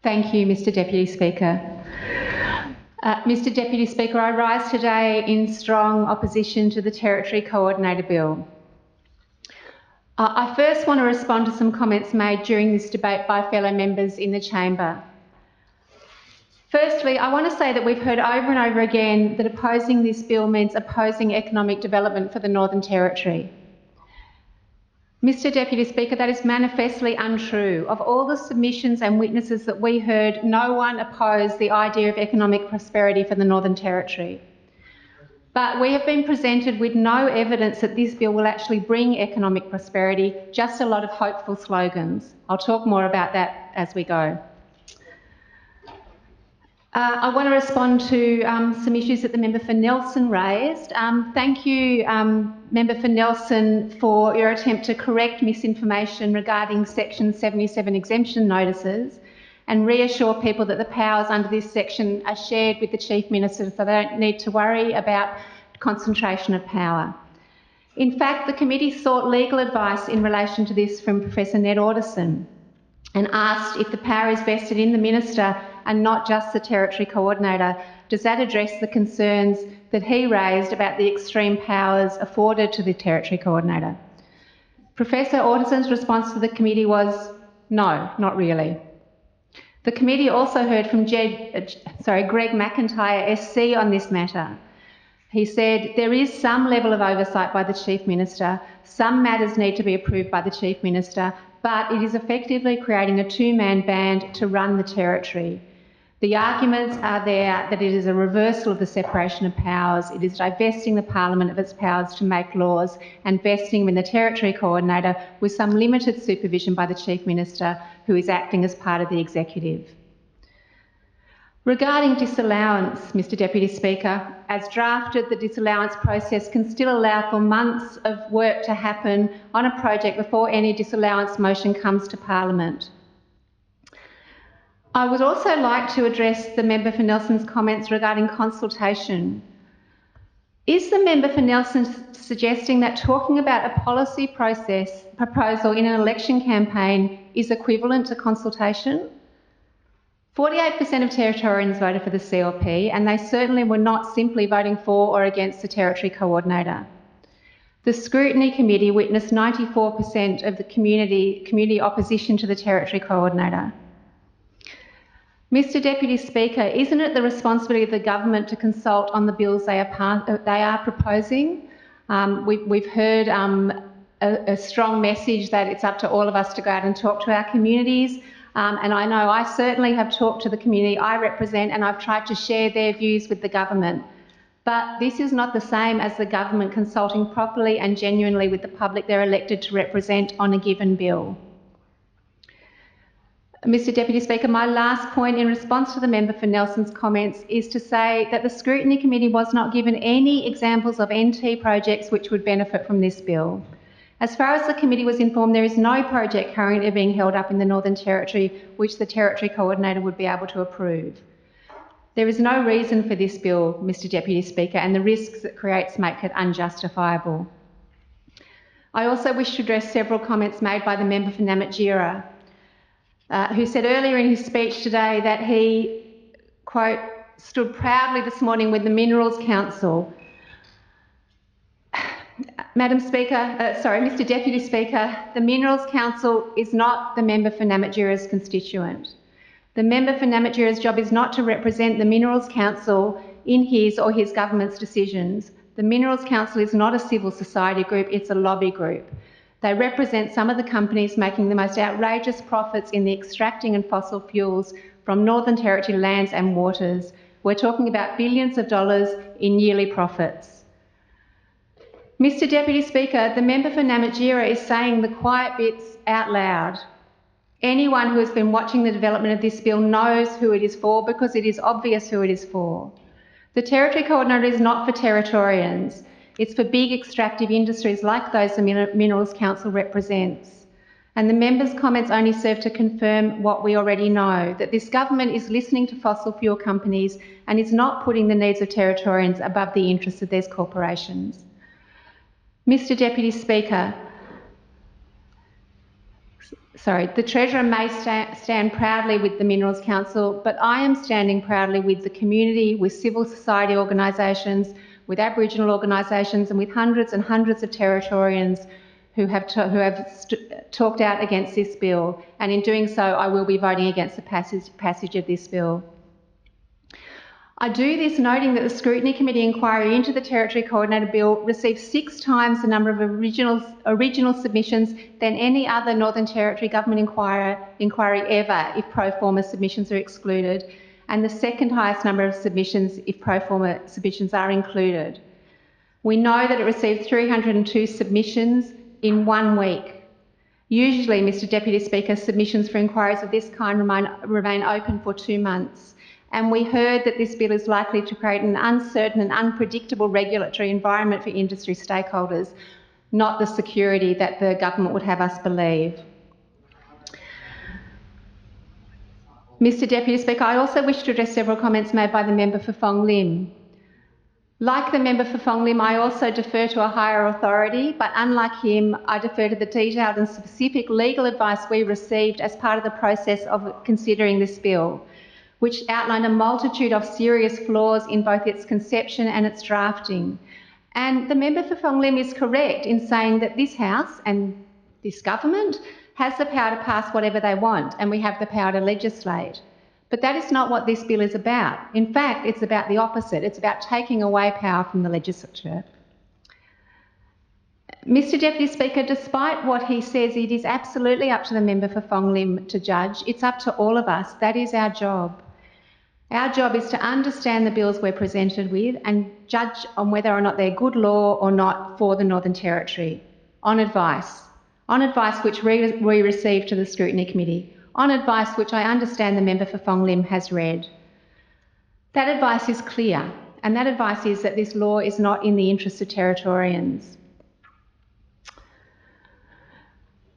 Thank you, Mr Deputy Speaker. Mr Deputy Speaker, I rise today in strong opposition to the Territory Coordinator Bill. I first want to respond to some comments made during this debate by fellow members in the chamber. Firstly, I want to say that we've heard over and over again that opposing this bill means opposing economic development for the Northern Territory. Mr Deputy Speaker, that is manifestly untrue. Of all the submissions and witnesses that we heard, no one opposed the idea of economic prosperity for the Northern Territory. But we have been presented with no evidence that this bill will actually bring economic prosperity, just a lot of hopeful slogans. I'll talk more about that as we go. I want to respond to some issues that the member for Nelson raised. Thank you, member for Nelson, for your attempt to correct misinformation regarding Section 77 exemption notices and reassure people that the powers under this section are shared with the Chief Minister, so they don't need to worry about concentration of power. In fact, the committee sought legal advice in relation to this from Professor Ned Alderson and asked if the power is vested in the Minister and not just the Territory Coordinator. Does that address the concerns that he raised about the extreme powers afforded to the Territory Coordinator? Professor Alderson's response to the committee was, no, not really. The committee also heard from Greg McIntyre SC on this matter. He said, there is some level of oversight by the Chief Minister, some matters need to be approved by the Chief Minister, but it is effectively creating a two-man band to run the Territory. The arguments are there that it is a reversal of the separation of powers, it is divesting the Parliament of its powers to make laws and vesting in the Territory Coordinator with some limited supervision by the Chief Minister, who is acting as part of the Executive. Regarding disallowance, Mr Deputy Speaker, as drafted, the disallowance process can still allow for months of work to happen on a project before any disallowance motion comes to Parliament. I would also like to address the member for Nelson's comments regarding consultation. Is the member for Nelson suggesting that talking about a policy proposal in an election campaign is equivalent to consultation? 48% of Territorians voted for the CLP, and they certainly were not simply voting for or against the Territory Coordinator. The Scrutiny Committee witnessed 94% of the community opposition to the Territory Coordinator. Mr Deputy Speaker, isn't it the responsibility of the government to consult on the bills they are proposing? We've heard a strong message that it's up to all of us to go out and talk to our communities. And I know I certainly have talked to the community I represent, and I've tried to share their views with the government. But this is not the same as the government consulting properly and genuinely with the public they're elected to represent on a given bill. Mr Deputy Speaker, my last point in response to the member for Nelson's comments is to say that the Scrutiny Committee was not given any examples of NT projects which would benefit from this bill. As far as the committee was informed, there is no project currently being held up in the Northern Territory which the Territory Coordinator would be able to approve. There is no reason for this bill, Mr Deputy Speaker, and the risks it creates make it unjustifiable. I also wish to address several comments made by the member for Namatjira, who said earlier in his speech today that he, quote, stood proudly this morning with the Minerals Council. Mr Deputy Speaker, the Minerals Council is not the member for Namatjira's constituent. The member for Namatjira's job is not to represent the Minerals Council in his or his government's decisions. The Minerals Council is not a civil society group, it's a lobby group. They represent some of the companies making the most outrageous profits in the extracting and fossil fuels from Northern Territory lands and waters. We're talking about billions of dollars in yearly profits. Mr Deputy Speaker, the member for Namatjira is saying the quiet bits out loud. Anyone who has been watching the development of this bill knows who it is for because it is obvious who it is for. The Territory Coordinator is not for Territorians. It's for big extractive industries like those the Minerals Council represents. And the member's comments only serve to confirm what we already know, that this government is listening to fossil fuel companies and is not putting the needs of Territorians above the interests of these corporations. Mr Deputy Speaker, The Treasurer may stand proudly with the Minerals Council, but I am standing proudly with the community, with civil society organisations, with Aboriginal organisations and with hundreds and hundreds of Territorians who have talked out against this bill, and in doing so I will be voting against the passage of this bill. I do this noting that the Scrutiny Committee inquiry into the Territory Coordinator Bill received 6 times the number of original submissions than any other Northern Territory Government inquiry ever if pro forma submissions are excluded, and the second highest number of submissions if pro forma submissions are included. We know that it received 302 submissions in 1 week. Usually, Mr Deputy Speaker, submissions for inquiries of this kind remain open for 2 months. And we heard that this bill is likely to create an uncertain and unpredictable regulatory environment for industry stakeholders, not the security that the government would have us believe. Mr Deputy Speaker, I also wish to address several comments made by the member for Fong Lim. Like the member for Fong Lim, I also defer to a higher authority, but unlike him, I defer to the detailed and specific legal advice we received as part of the process of considering this bill, which outlined a multitude of serious flaws in both its conception and its drafting. And the member for Fong Lim is correct in saying that this House and this government has the power to pass whatever they want, and we have the power to legislate. But that is not what this bill is about. In fact, it's about the opposite. It's about taking away power from the legislature. Mr Deputy Speaker, despite what he says, it is absolutely up to the member for Fong Lim to judge. It's up to all of us. That is our job. Our job is to understand the bills we're presented with and judge on whether or not they're good law or not for the Northern Territory, on advice which we receive to the Scrutiny Committee, on advice which I understand the member for Fong Lim has read. That advice is clear, and that advice is that this law is not in the interests of Territorians.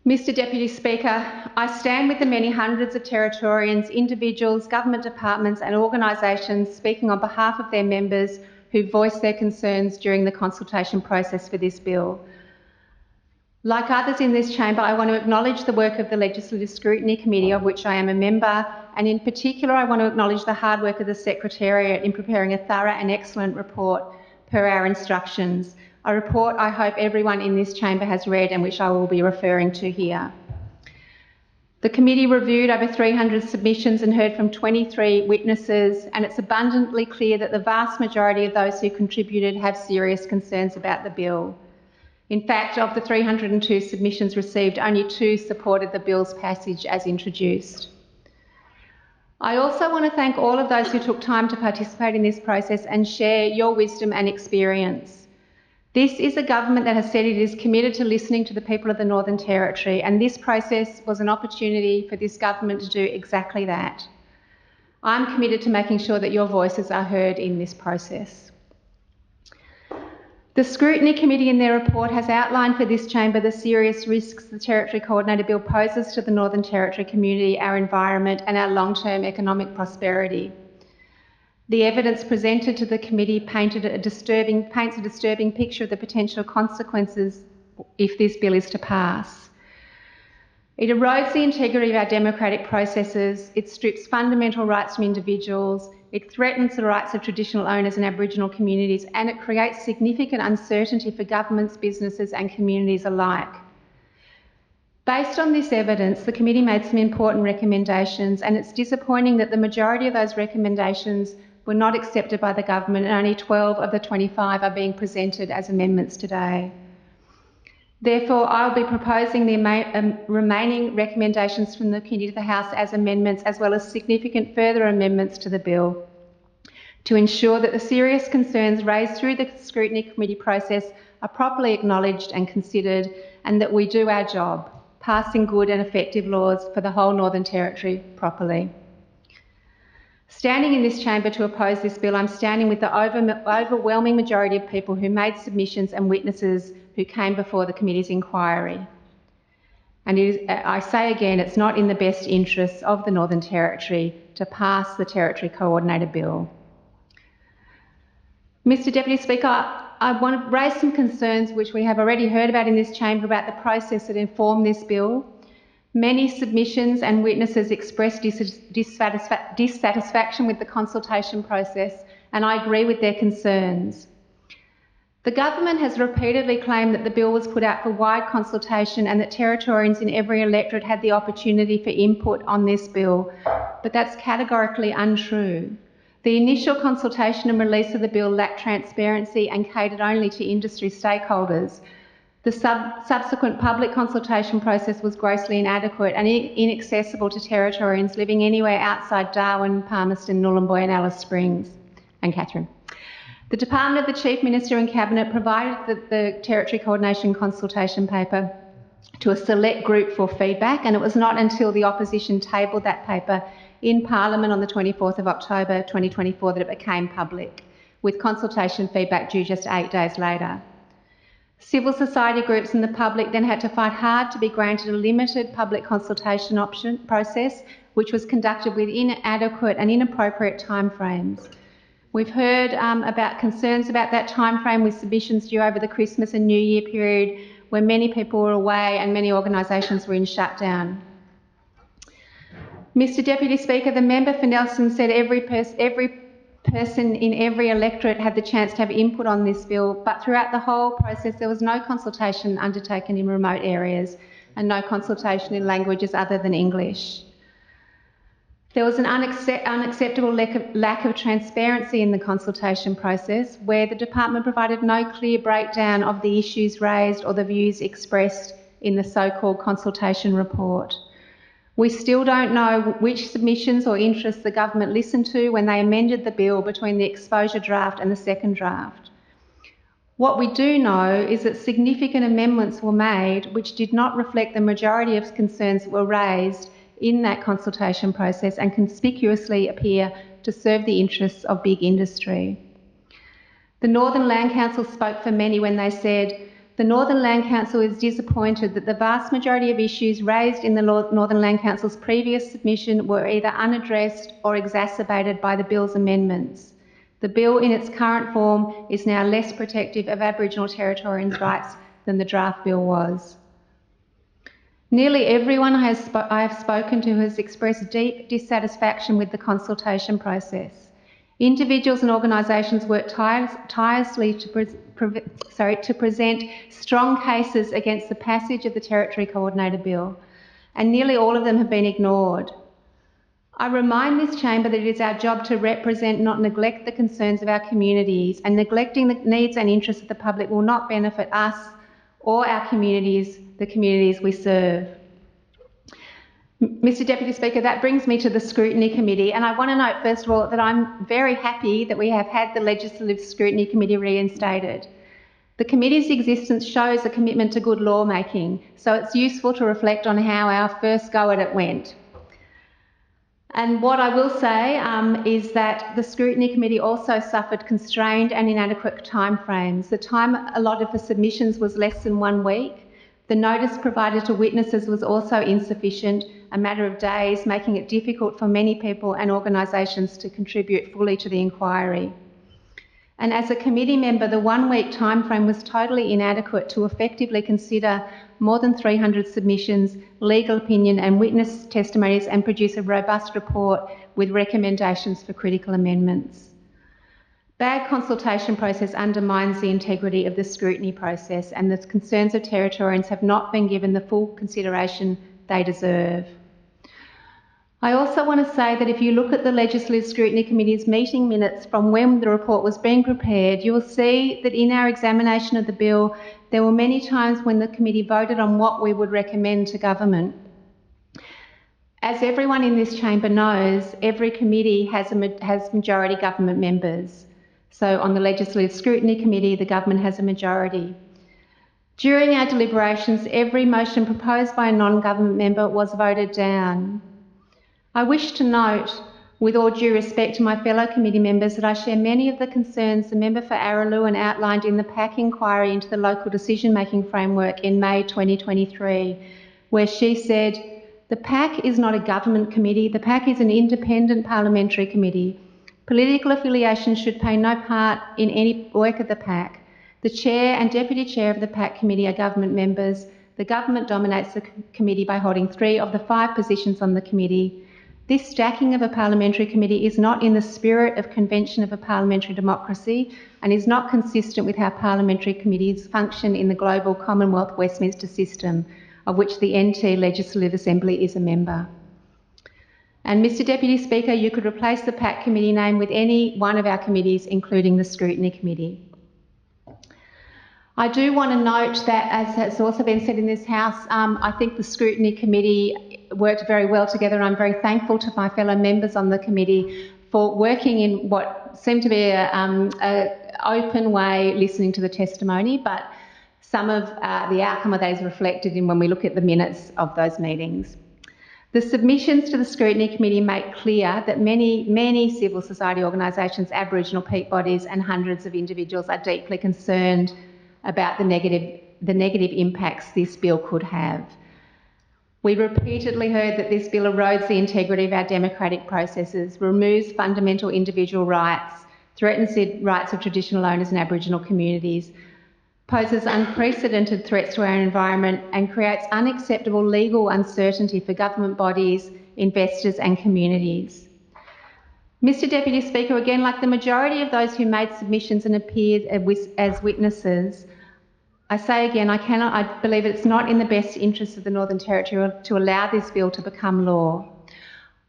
Mr Deputy Speaker, I stand with the many hundreds of Territorians, individuals, government departments and organisations speaking on behalf of their members who voiced their concerns during the consultation process for this bill. Like others in this chamber, I want to acknowledge the work of the Legislative Scrutiny Committee, of which I am a member, and in particular I want to acknowledge the hard work of the Secretariat in preparing a thorough and excellent report per our instructions, a report I hope everyone in this chamber has read and which I will be referring to here. The committee reviewed over 300 submissions and heard from 23 witnesses, and it's abundantly clear that the vast majority of those who contributed have serious concerns about the bill. In fact, of the 302 submissions received, only 2 supported the bill's passage as introduced. I also want to thank all of those who took time to participate in this process and share your wisdom and experience. This is a government that has said it is committed to listening to the people of the Northern Territory, and this process was an opportunity for this government to do exactly that. I'm committed to making sure that your voices are heard in this process. The Scrutiny Committee in their report has outlined for this chamber the serious risks the Territory Coordinator Bill poses to the Northern Territory community, our environment and our long-term economic prosperity. The evidence presented to the committee paints a disturbing picture of the potential consequences if this bill is to pass. It erodes the integrity of our democratic processes, it strips fundamental rights from individuals, it threatens the rights of traditional owners and Aboriginal communities, and it creates significant uncertainty for governments, businesses and communities alike. Based on this evidence, the committee made some important recommendations, and it's disappointing that the majority of those recommendations were not accepted by the government, and only 12 of the 25 are being presented as amendments today. Therefore, I'll be proposing the remaining recommendations from the committee to the House as amendments, as well as significant further amendments to the bill, to ensure that the serious concerns raised through the Scrutiny Committee process are properly acknowledged and considered, and that we do our job, passing good and effective laws for the whole Northern Territory properly. Standing in this chamber to oppose this bill, I'm standing with the overwhelming majority of people who made submissions and witnesses who came before the committee's inquiry. And I say again, it's not in the best interests of the Northern Territory to pass the Territory Coordinator Bill. Mr Deputy Speaker, I want to raise some concerns which we have already heard about in this chamber about the process that informed this bill. Many submissions and witnesses expressed dissatisfaction with the consultation process, and I agree with their concerns. The government has repeatedly claimed that the bill was put out for wide consultation and that Territorians in every electorate had the opportunity for input on this bill, but that's categorically untrue. The initial consultation and release of the bill lacked transparency and catered only to industry stakeholders. The subsequent public consultation process was grossly inadequate and inaccessible to Territorians living anywhere outside Darwin, Palmerston, Nhulunbuy and Alice Springs, and Catherine. The Department of the Chief Minister and Cabinet provided the Territory Coordination consultation paper to a select group for feedback, and it was not until the opposition tabled that paper in Parliament on the 24th of October 2024 that it became public, with consultation feedback due just 8 days later. Civil society groups and the public then had to fight hard to be granted a limited public consultation process, which was conducted with inadequate and inappropriate timeframes. We've heard about concerns about that timeframe with submissions due over the Christmas and New Year period where many people were away and many organisations were in shutdown. Mr Deputy Speaker, the member for Nelson said every person in every electorate had the chance to have input on this bill, but throughout the whole process there was no consultation undertaken in remote areas and no consultation in languages other than English. There was an unacceptable lack of transparency in the consultation process, where the department provided no clear breakdown of the issues raised or the views expressed in the so-called consultation report. We still don't know which submissions or interests the government listened to when they amended the bill between the exposure draft and the second draft. What we do know is that significant amendments were made which did not reflect the majority of concerns that were raised in that consultation process and conspicuously appear to serve the interests of big industry. The Northern Land Council spoke for many when they said, "The Northern Land Council is disappointed that the vast majority of issues raised in the Northern Land Council's previous submission were either unaddressed or exacerbated by the bill's amendments. The bill in its current form is now less protective of Aboriginal Territorians' rights than the draft bill was." Nearly everyone I have spoken to has expressed deep dissatisfaction with the consultation process. Individuals and organisations worked tirelessly to present strong cases against the passage of the Territory Coordinator Bill, and nearly all of them have been ignored. I remind this chamber that it is our job to represent, not neglect, the concerns of our communities, and neglecting the needs and interests of the public will not benefit us or our communities, the communities we serve. Mr Deputy Speaker, that brings me to the Scrutiny Committee, and I want to note first of all that I'm very happy that we have had the Legislative Scrutiny Committee reinstated. The committee's existence shows a commitment to good lawmaking, so it's useful to reflect on how our first go at it went. And what I will say is that the Scrutiny Committee also suffered constrained and inadequate timeframes. The time allotted for submissions was less than 1 week. The notice provided to witnesses was also insufficient, a matter of days, making it difficult for many people and organisations to contribute fully to the inquiry. And as a committee member, the 1 week timeframe was totally inadequate to effectively consider more than 300 submissions, legal opinion and witness testimonies and produce a robust report with recommendations for critical amendments. Bad consultation process undermines the integrity of the scrutiny process, and the concerns of Territorians have not been given the full consideration they deserve. I also want to say that if you look at the Legislative Scrutiny Committee's meeting minutes from when the report was being prepared, you will see that in our examination of the bill, there were many times when the committee voted on what we would recommend to government. As everyone in this chamber knows, every committee has majority government members. So on the Legislative Scrutiny Committee, the government has a majority. During our deliberations, every motion proposed by a non-government member was voted down. I wish to note, with all due respect to my fellow committee members, that I share many of the concerns the member for Araluen outlined in the PAC inquiry into the local decision-making framework in May 2023, where she said, "The PAC is not a government committee, the PAC is an independent parliamentary committee. Political affiliation should play no part in any work of the PAC. The chair and deputy chair of the PAC committee are government members. The government dominates the committee by holding 3 of the 5 positions on the committee. This stacking of a parliamentary committee is not in the spirit of convention of a parliamentary democracy and is not consistent with how parliamentary committees function in the global Commonwealth Westminster system, of which the NT Legislative Assembly is a member. And Mr Deputy Speaker, you could replace the PAC committee name with any one of our committees, including the Scrutiny Committee. I do want to note that, as has also been said in this House, I think the Scrutiny Committee worked very well together, and I'm very thankful to my fellow members on the committee for working in what seemed to be an open way, listening to the testimony, but some of the outcome of that is reflected in when we look at the minutes of those meetings. The submissions to the Scrutiny Committee make clear that many civil society organisations, Aboriginal peak bodies and hundreds of individuals are deeply concerned about the negative impacts this bill could have. We repeatedly heard that this bill erodes the integrity of our democratic processes, removes fundamental individual rights, threatens the rights of traditional owners and Aboriginal communities, poses unprecedented threats to our environment and creates unacceptable legal uncertainty for government bodies, investors and communities. Mr Deputy Speaker, again, like the majority of those who made submissions and appeared as witnesses, I say again, I believe it's not in the best interest of the Northern Territory to allow this bill to become law.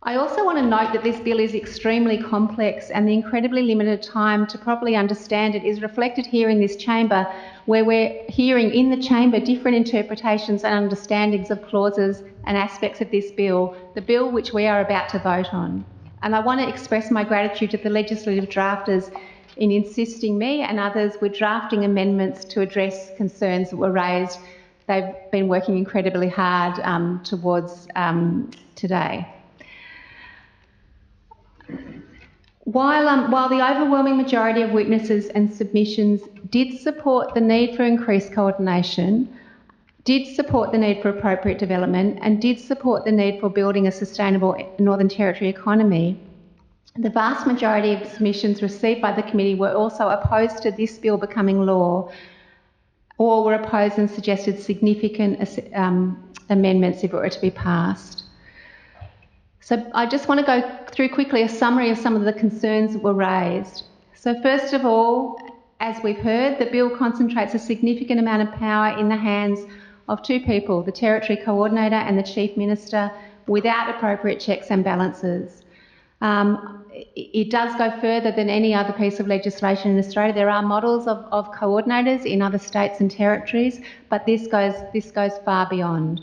I also want to note that this bill is extremely complex, and the incredibly limited time to properly understand it is reflected here in this chamber, where we're hearing in the chamber different interpretations and understandings of clauses and aspects of this bill, the bill which we are about to vote on. And I want to express my gratitude to the legislative drafters in insisting me and others with drafting amendments to address concerns that were raised. They've been working incredibly hard towards today. While the overwhelming majority of witnesses and submissions did support the need for increased coordination, did support the need for appropriate development, and did support the need for building a sustainable Northern Territory economy, the vast majority of submissions received by the committee were also opposed to this bill becoming law, or were opposed and suggested significant amendments if it were to be passed. So I just want to go through quickly a summary of some of the concerns that were raised. So first of all, as we've heard, the bill concentrates a significant amount of power in the hands of 2 people, the Territory Coordinator and the Chief Minister, without appropriate checks and balances. It does go further than any other piece of legislation in Australia. There are models of coordinators in other states and territories, but this goes far beyond.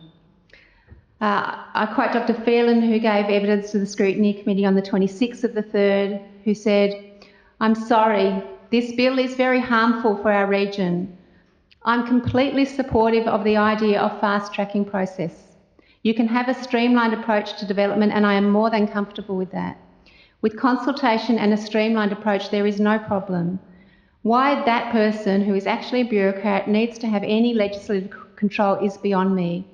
I quote Dr. Phelan, who gave evidence to the Scrutiny Committee on the 26th of the 3rd, who said, "I'm sorry, this bill is very harmful for our region. I'm completely supportive of the idea of fast-tracking process. You can have a streamlined approach to development, and I am more than comfortable with that. With consultation and a streamlined approach, there is no problem. Why that person, who is actually a bureaucrat, needs to have any legislative control is beyond me.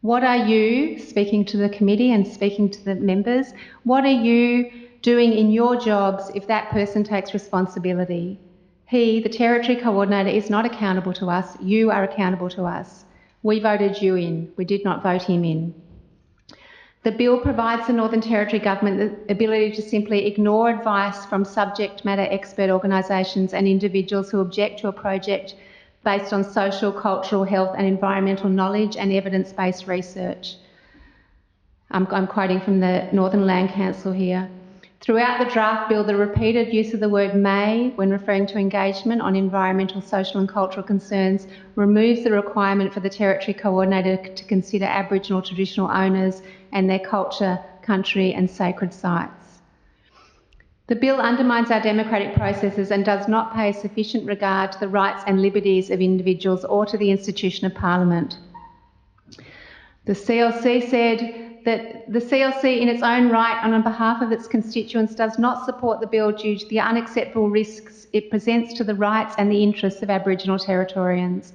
What are you," speaking to the committee and speaking to the members, "what are you doing in your jobs if that person takes responsibility? He, the Territory Coordinator, is not accountable to us. You are accountable to us. We voted you in. We did not vote him in." The bill provides the Northern Territory Government the ability to simply ignore advice from subject matter expert organisations and individuals who object to a project based on social, cultural, health and environmental knowledge and evidence-based research. I'm quoting from the Northern Land Council here. Throughout the draft bill, the repeated use of the word may when referring to engagement on environmental, social and cultural concerns removes the requirement for the Territory Coordinator to consider Aboriginal traditional owners and their culture, country and sacred sites. The bill undermines our democratic processes and does not pay sufficient regard to the rights and liberties of individuals or to the institution of Parliament. The CLC said that the CLC in its own right and on behalf of its constituents does not support the bill due to the unacceptable risks it presents to the rights and the interests of Aboriginal Territorians.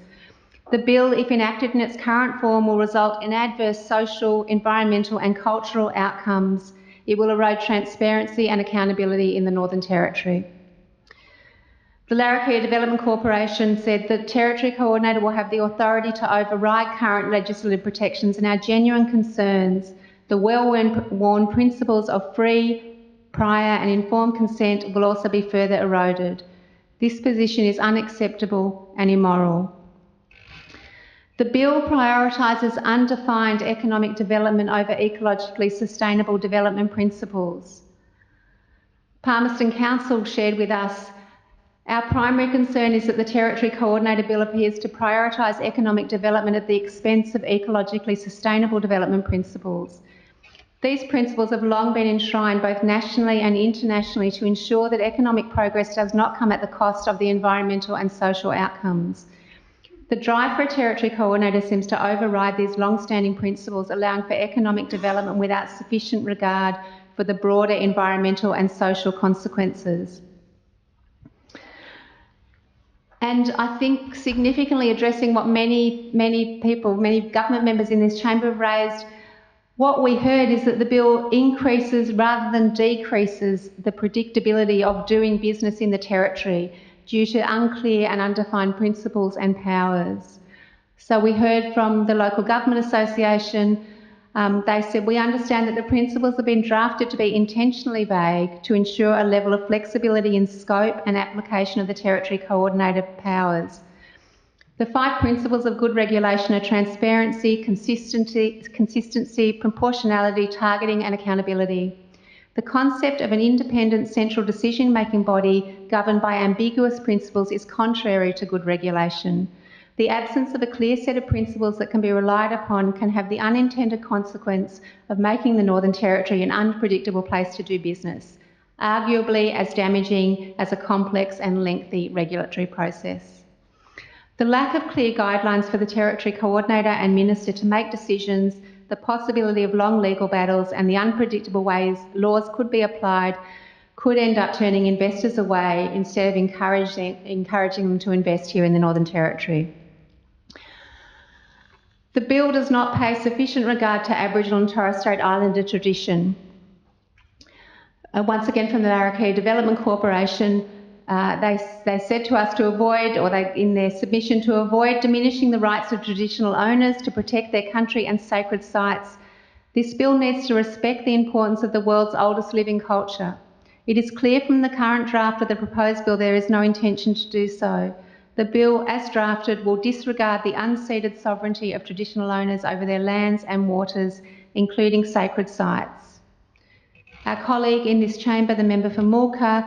The bill, if enacted in its current form, will result in adverse social, environmental and cultural outcomes. It will erode transparency and accountability in the Northern Territory. The Larrakia Development Corporation said the Territory Coordinator will have the authority to override current legislative protections, and our genuine concerns, the well-worn principles of free, prior and informed consent, will also be further eroded. This position is unacceptable and immoral. The bill prioritises undefined economic development over ecologically sustainable development principles. Palmerston Council shared with us, our primary concern is that the Territory Coordinator Bill appears to prioritise economic development at the expense of ecologically sustainable development principles. These principles have long been enshrined both nationally and internationally to ensure that economic progress does not come at the cost of the environmental and social outcomes. The drive for a Territory Coordinator seems to override these long-standing principles, allowing for economic development without sufficient regard for the broader environmental and social consequences. And I think significantly addressing what many government members in this chamber have raised, what we heard is that the bill increases rather than decreases the predictability of doing business in the Territory due to unclear and undefined principles and powers. So we heard from the Local Government Association, they said, we understand that the principles have been drafted to be intentionally vague to ensure a level of flexibility in scope and application of the Territory Coordinator powers. The 5 principles of good regulation are transparency, consistency, proportionality, targeting and accountability. The concept of an independent central decision-making body governed by ambiguous principles is contrary to good regulation. The absence of a clear set of principles that can be relied upon can have the unintended consequence of making the Northern Territory an unpredictable place to do business, arguably as damaging as a complex and lengthy regulatory process. The lack of clear guidelines for the Territory Coordinator and Minister to make decisions, the possibility of long legal battles and the unpredictable ways laws could be applied could end up turning investors away instead of encouraging them to invest here in the Northern Territory. The bill does not pay sufficient regard to Aboriginal and Torres Strait Islander tradition. Once again from the Larrakia Development Corporation, they said to us to avoid, or in their submission, to avoid diminishing the rights of traditional owners to protect their country and sacred sites. This bill needs to respect the importance of the world's oldest living culture. It is clear from the current draft of the proposed bill there is no intention to do so. The bill, as drafted, will disregard the unceded sovereignty of traditional owners over their lands and waters, including sacred sites. Our colleague in this chamber, the member for Mulka,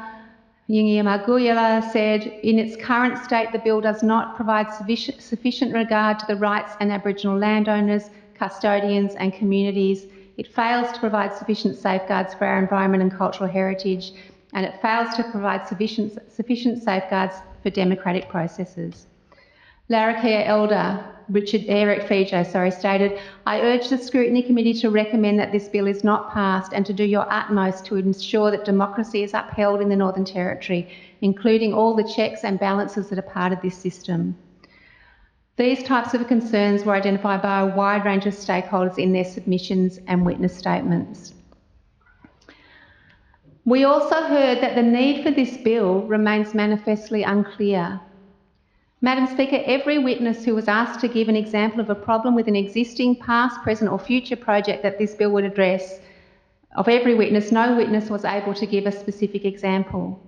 Yingi Maguyala, said, in its current state, the bill does not provide sufficient regard to the rights and Aboriginal landowners, custodians and communities. It fails to provide sufficient safeguards for our environment and cultural heritage, and it fails to provide sufficient safeguards for democratic processes. Larrakia Elder Eric Fijo stated, I urge the Scrutiny Committee to recommend that this bill is not passed and to do your utmost to ensure that democracy is upheld in the Northern Territory, including all the checks and balances that are part of this system. These types of concerns were identified by a wide range of stakeholders in their submissions and witness statements. We also heard that the need for this bill remains manifestly unclear. Madam Speaker, every witness who was asked to give an example of a problem with an existing past, present or future project that this bill would address, of every witness, no witness was able to give a specific example.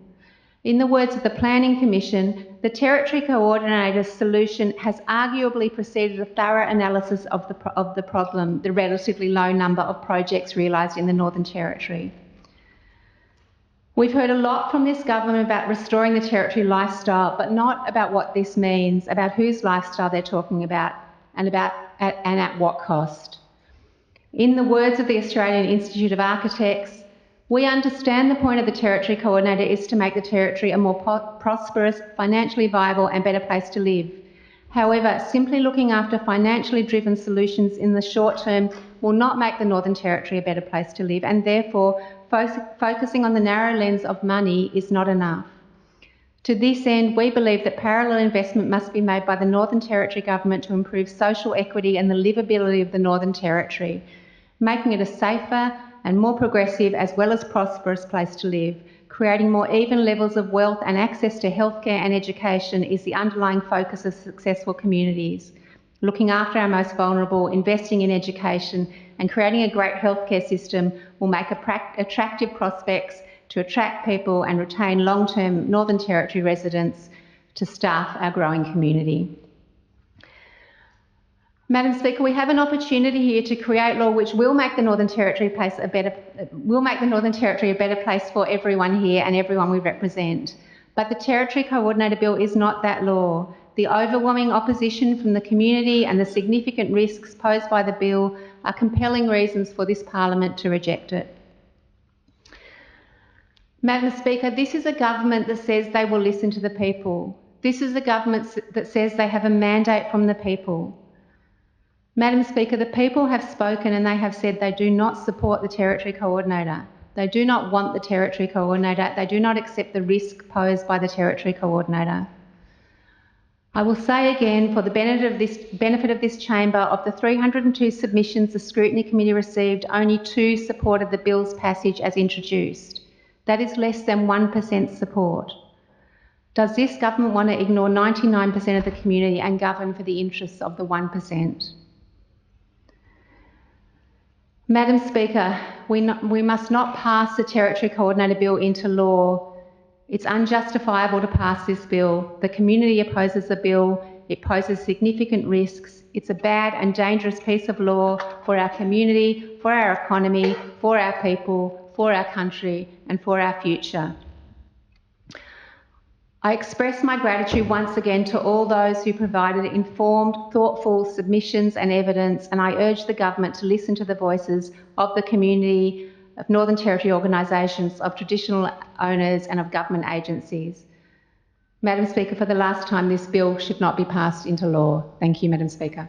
In the words of the Planning Commission, the Territory Coordinator's solution has arguably preceded a thorough analysis of the problem, the relatively low number of projects realised in the Northern Territory. We've heard a lot from this government about restoring the Territory lifestyle, but not about what this means, about whose lifestyle they're talking about, and at what cost. In the words of the Australian Institute of Architects, we understand the point of the Territory Coordinator is to make the Territory a more prosperous, financially viable and better place to live. However, simply looking after financially driven solutions in the short term will not make the Northern Territory a better place to live, and therefore focusing on the narrow lens of money is not enough. To this end, we believe that parallel investment must be made by the Northern Territory Government to improve social equity and the livability of the Northern Territory, making it a safer and more progressive as well as prosperous place to live, Creating more even levels of wealth and access to healthcare and education is the underlying focus of successful communities. Looking after our most vulnerable, investing in education and creating a great healthcare system will make attractive prospects to attract people and retain long-term Northern Territory residents to staff our growing community. Madam Speaker, we have an opportunity here to create law which will make the Northern Territory a better place for everyone here and everyone we represent. But the Territory Coordinator Bill is not that law. The overwhelming opposition from the community and the significant risks posed by the bill are compelling reasons for this Parliament to reject it. Madam Speaker, this is a government that says they will listen to the people. This is a government that says they have a mandate from the people. Madam Speaker, the people have spoken and they have said they do not support the Territory Coordinator. They do not want the Territory Coordinator. They do not accept the risk posed by the Territory Coordinator. I will say again, for the benefit of this chamber, of the 302 submissions the Scrutiny Committee received, only 2 supported the bill's passage as introduced. That is less than 1% support. Does this government want to ignore 99% of the community and govern for the interests of the 1%? Madam Speaker, we must not pass the Territory Coordinator Bill into law. It's unjustifiable to pass this bill. The community opposes the bill. It poses significant risks. It's a bad and dangerous piece of law for our community, for our economy, for our people, for our country and for our future. I express my gratitude once again to all those who provided informed, thoughtful submissions and evidence, and I urge the government to listen to the voices of the community, of Northern Territory organisations, of traditional owners and of government agencies. Madam Speaker, for the last time, this bill should not be passed into law. Thank you, Madam Speaker.